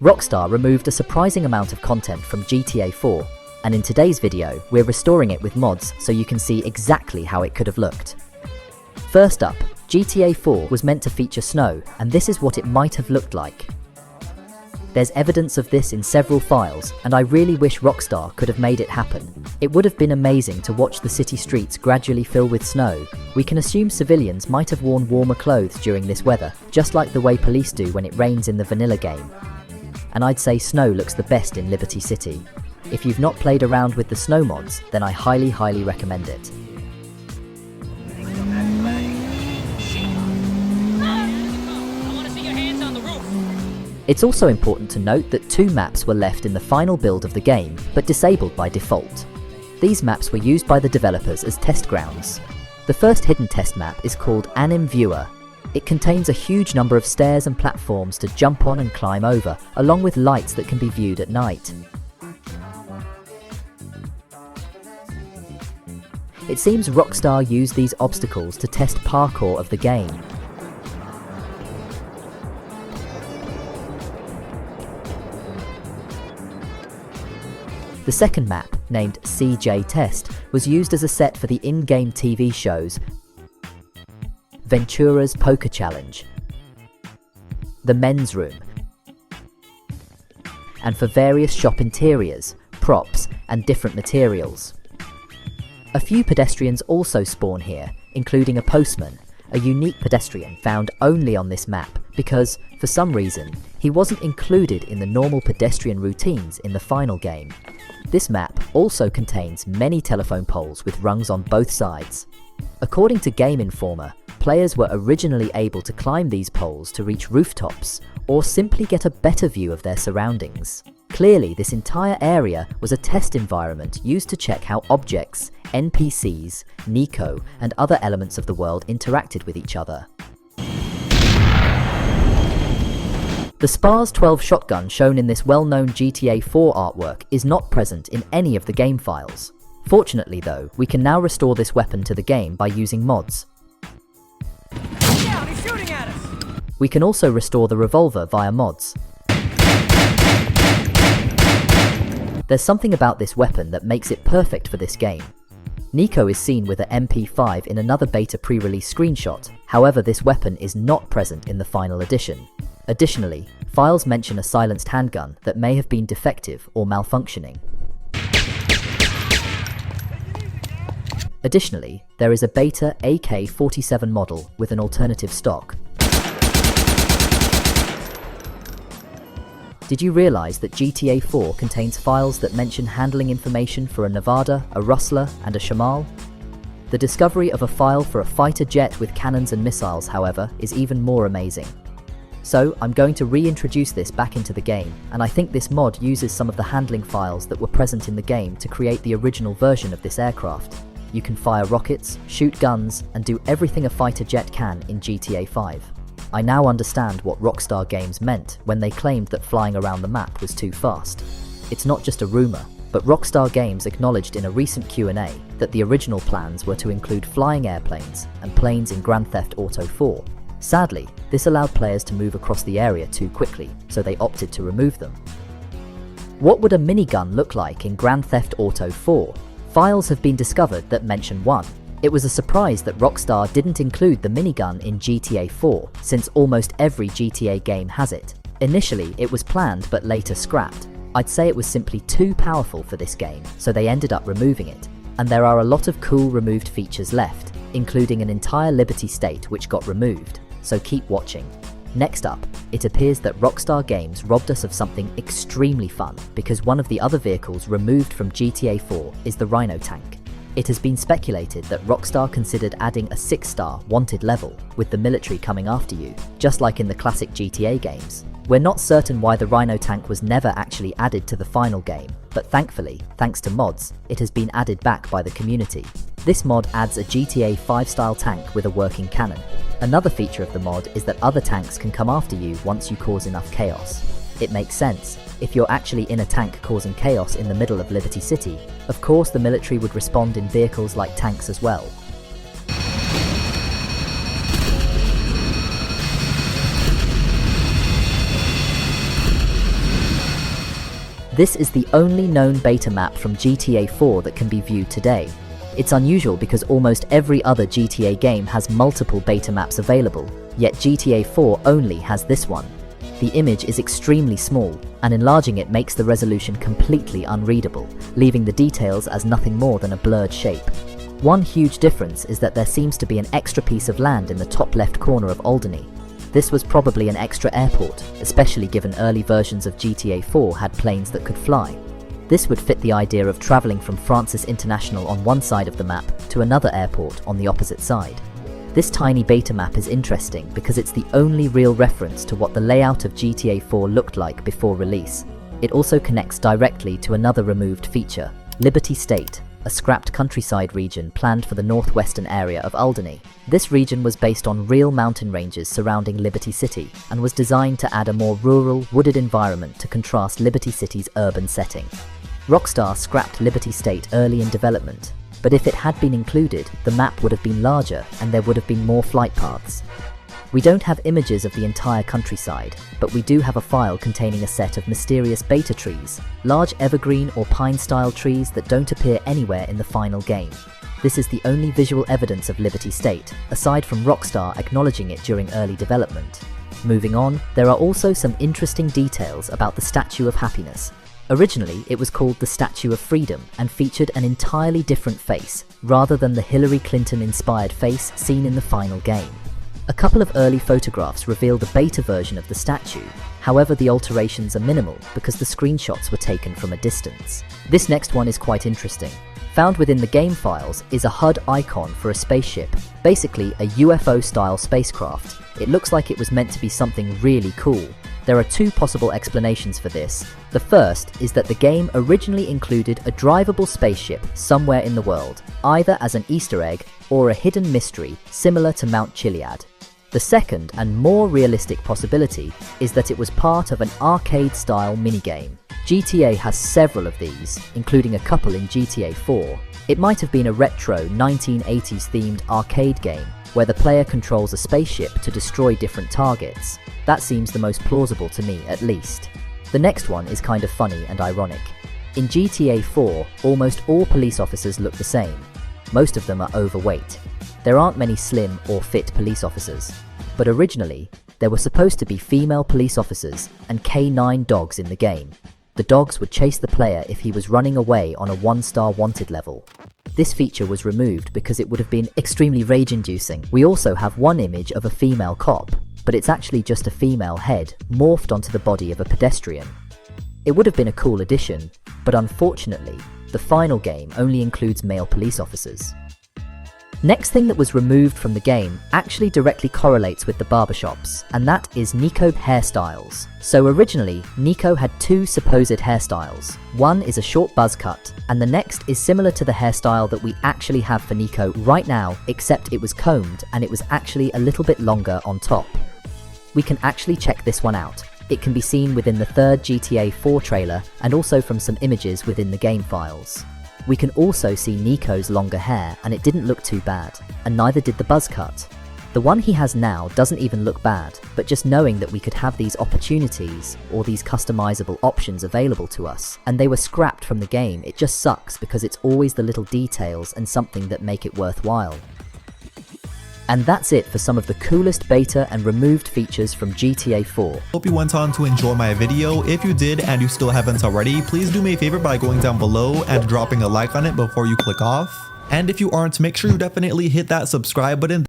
Rockstar removed a surprising amount of content from GTA 4, and in today's video, we're restoring it with mods so you can see exactly how it could have looked. First up, GTA 4 was meant to feature snow, and this is what it might have looked like. There's evidence of this in several files, and I really wish Rockstar could have made it happen. It would have been amazing to watch the city streets gradually fill with snow. We can assume civilians might have worn warmer clothes during this weather, just like the way police do when it rains in the vanilla game. And I'd say snow looks the best in Liberty City. If you've not played around with the snow mods, then I highly recommend it. It's also important to note that 2 maps were left in the final build of the game, but disabled by default. These maps were used by the developers as test grounds. The first hidden test map is called Anim Viewer. It contains a huge number of stairs and platforms to jump on and climb over, along with lights that can be viewed at night. It seems Rockstar used these obstacles to test parkour of the game. The second map, named CJ Test, was used as a set for the in-game TV shows Ventura's Poker Challenge, The Men's Room, and for various shop interiors, props, and different materials. A few pedestrians also spawn here, including a postman, a unique pedestrian found only on this map because, for some reason, he wasn't included in the normal pedestrian routines in the final game. This map also contains many telephone poles with rungs on both sides. According to Game Informer, players were originally able to climb these poles to reach rooftops or simply get a better view of their surroundings. Clearly, this entire area was a test environment used to check how objects, NPCs, Nico, and other elements of the world interacted with each other. The SPARS 12 shotgun shown in this well-known GTA 4 artwork is not present in any of the game files. Fortunately though, we can now restore this weapon to the game by using mods. Down, he's shooting at us. We can also restore the revolver via mods. There's something about this weapon that makes it perfect for this game. Nico is seen with an MP5 in another beta pre-release screenshot, however this weapon is not present in the final edition. Additionally, files mention a silenced handgun that may have been defective or malfunctioning. Additionally, there is a beta AK-47 model with an alternative stock. Did you realize that GTA 4 contains files that mention handling information for a Nevada, a Rustler, and a Shamal? The discovery of a file for a fighter jet with cannons and missiles, however, is even more amazing. So, I'm going to reintroduce this back into the game, and I think this mod uses some of the handling files that were present in the game to create the original version of this aircraft. You can fire rockets, shoot guns, and do everything a fighter jet can in GTA 5. I now understand what Rockstar Games meant when they claimed that flying around the map was too fast. It's not just a rumor, but Rockstar Games acknowledged in a recent Q&A that the original plans were to include flying airplanes and planes in Grand Theft Auto 4. Sadly, this allowed players to move across the area too quickly, so they opted to remove them. What would a minigun look like in Grand Theft Auto 4? Files have been discovered that mention one. It was a surprise that Rockstar didn't include the minigun in GTA 4, since almost every GTA game has it. Initially, it was planned but later scrapped. I'd say it was simply too powerful for this game, so they ended up removing it. And there are a lot of cool removed features left, including an entire Liberty State which got removed. So keep watching. Next up, it appears that Rockstar Games robbed us of something extremely fun because one of the other vehicles removed from GTA 4 is the Rhino tank. It has been speculated that Rockstar considered adding a 6-star wanted level with the military coming after you, just like in the classic GTA games. We're not certain why the Rhino tank was never actually added to the final game, but thankfully, thanks to mods, it has been added back by the community. This mod adds a GTA 5 style tank with a working cannon. Another feature of the mod is that other tanks can come after you once you cause enough chaos. It makes sense. If you're actually in a tank causing chaos in the middle of Liberty City, of course the military would respond in vehicles like tanks as well. This is the only known beta map from GTA 4 that can be viewed today. It's unusual because almost every other GTA game has multiple beta maps available, yet GTA 4 only has this one. The image is extremely small, and enlarging it makes the resolution completely unreadable, leaving the details as nothing more than a blurred shape. One huge difference is that there seems to be an extra piece of land in the top left corner of Alderney. This was probably an extra airport, especially given early versions of GTA 4 had planes that could fly. This would fit the idea of travelling from Francis International on one side of the map to another airport on the opposite side. This tiny beta map is interesting because it's the only real reference to what the layout of GTA 4 looked like before release. It also connects directly to another removed feature, Liberty State, a scrapped countryside region planned for the northwestern area of Alderney. This region was based on real mountain ranges surrounding Liberty City and was designed to add a more rural, wooded environment to contrast Liberty City's urban setting. Rockstar scrapped Liberty State early in development, but if it had been included, the map would have been larger and there would have been more flight paths. We don't have images of the entire countryside, but we do have a file containing a set of mysterious beta trees, large evergreen or pine-style trees that don't appear anywhere in the final game. This is the only visual evidence of Liberty State, aside from Rockstar acknowledging it during early development. Moving on, there are also some interesting details about the Statue of Happiness. Originally, it was called the Statue of Freedom and featured an entirely different face, rather than the Hillary Clinton-inspired face seen in the final game. A couple of early photographs reveal the beta version of the statue, however the alterations are minimal because the screenshots were taken from a distance. This next one is quite interesting. Found within the game files is a HUD icon for a spaceship, basically a UFO-style spacecraft. It looks like it was meant to be something really cool. There are two possible explanations for this. The first is that the game originally included a drivable spaceship somewhere in the world, either as an Easter egg or a hidden mystery similar to Mount Chiliad. The second and more realistic possibility is that it was part of an arcade-style minigame. GTA has several of these, including a couple in GTA 4. It might have been a retro 1980s themed arcade game where the player controls a spaceship to destroy different targets. That seems the most plausible to me, at least. The next one is kind of funny and ironic. In GTA 4, almost all police officers look the same. Most of them are overweight. There aren't many slim or fit police officers. But originally, there were supposed to be female police officers and K9 dogs in the game. The dogs would chase the player if he was running away on a 1-star wanted level. This feature was removed because it would have been extremely rage-inducing. We also have one image of a female cop, but it's actually just a female head morphed onto the body of a pedestrian. It would have been a cool addition, but unfortunately, the final game only includes male police officers. Next thing that was removed from the game actually directly correlates with the barbershops, and that is Nico hairstyles. So originally, Nico had two supposed hairstyles. One is a short buzz cut, and the next is similar to the hairstyle that we actually have for Nico right now, except it was combed and it was actually a little bit longer on top. We can actually check this one out. It can be seen within the third GTA 4 trailer and also from some images within the game files. We can also see Nico's longer hair and it didn't look too bad, and neither did the buzz cut. The one he has now doesn't even look bad, but just knowing that we could have these opportunities or these customizable options available to us, and they were scrapped from the game, it just sucks because it's always the little details and something that make it worthwhile. And that's it for some of the coolest beta and removed features from GTA 4. Hope you went on to enjoy my video. If you did and you still haven't already, please do me a favor by going down below and dropping a like on it before you click off. And if you aren't, make sure you definitely hit that subscribe button